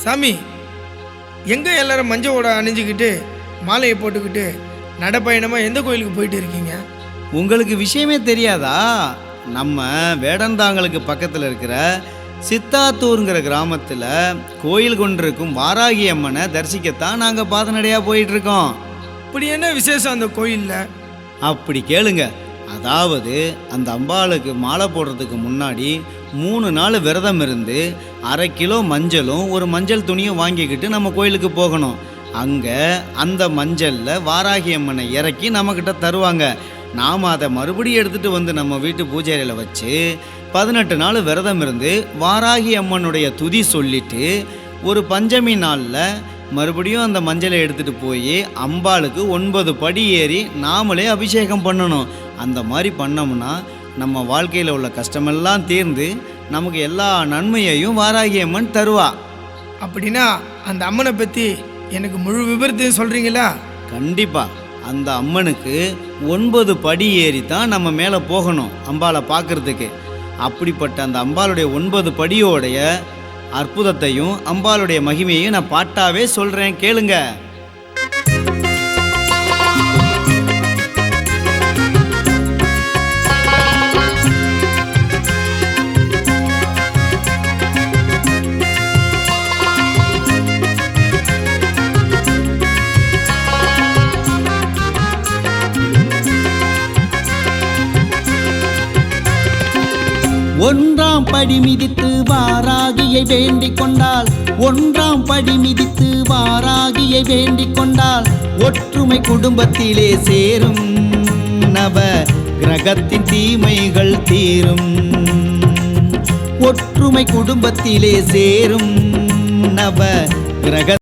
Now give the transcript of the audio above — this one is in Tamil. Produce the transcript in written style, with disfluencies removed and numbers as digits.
சாமி, எங்கே எல்லாரும் மஞ்சளோட அணிஞ்சிக்கிட்டு மாலையை போட்டுக்கிட்டு நடைப்பயணமாக எந்த கோயிலுக்கு போயிட்டு இருக்கீங்க? உங்களுக்கு விஷயமே தெரியாதா? நம்ம வேடந்தாங்களுக்கு பக்கத்தில் இருக்கிற சித்தாத்தூருங்கிற கிராமத்தில் கோயில் கொண்டிருக்கும் வாராகி அம்மனை தரிசிக்கத்தான் நாங்கள் பாதநடையாக போயிட்டுருக்கோம். இப்படி என்ன விசேஷம் அந்த கோயிலில்? அப்படி கேளுங்க. அதாவது அந்த அம்பாளுக்கு மாலை போடுறதுக்கு முன்னாடி 3 நாள் விரதம் இருந்து 1/2 கிலோ மஞ்சளும் ஒரு மஞ்சள் துணியும் வாங்கிக்கிட்டு நம்ம கோயிலுக்கு போகணும். அங்கே அந்த மஞ்சளில் வாராகி அம்மனை இறக்கி நம்மக்கிட்ட தருவாங்க. நாம் அதை மறுபடியும் எடுத்துகிட்டு வந்து நம்ம வீட்டு பூஜை அறையில் வச்சு 18 நாள் விரதம் இருந்து வாராகி அம்மனுடைய துதி சொல்லிட்டு ஒரு பஞ்சமி நாளில் மறுபடியும் அந்த மஞ்சளை எடுத்துகிட்டு போய் அம்பாளுக்கு 9 படி ஏறி நாமளே அபிஷேகம் பண்ணணும். அந்த மாதிரி பண்ணோம்னா நம்ம வாழ்க்கையில் உள்ள கஷ்டமெல்லாம் தீர்ந்து நமக்கு எல்லா நன்மையையும் வாராகி அம்மன் தருவா. அப்படின்னா அந்த அம்மனை பற்றி எனக்கு முழு விபரத்தையும் சொல்கிறீங்களா? கண்டிப்பாக. அந்த அம்மனுக்கு 9 படி ஏறி தான் நம்ம மேலே போகணும் அம்பாளை பார்க்குறதுக்கு. அப்படிப்பட்ட அந்த அம்பாளுடைய 9 படியோடைய அற்புதத்தையும் அம்பாளுடைய மகிமையையும் நான் பாட்டாவே சொல்கிறேன், கேளுங்க. ஒன்றாம் படி மிதித்து வாராகியை வேண்டிக் கொண்டால், ஒன்றாம் படி மிதித்து வாராகியை வேண்டிக் கொண்டால் ஒற்றுமை குடும்பத்திலே சேரும், நவ கிரகத்தின் தீமைகள் தீரும். ஒற்றுமை குடும்பத்திலே சேரும், நவ கிரக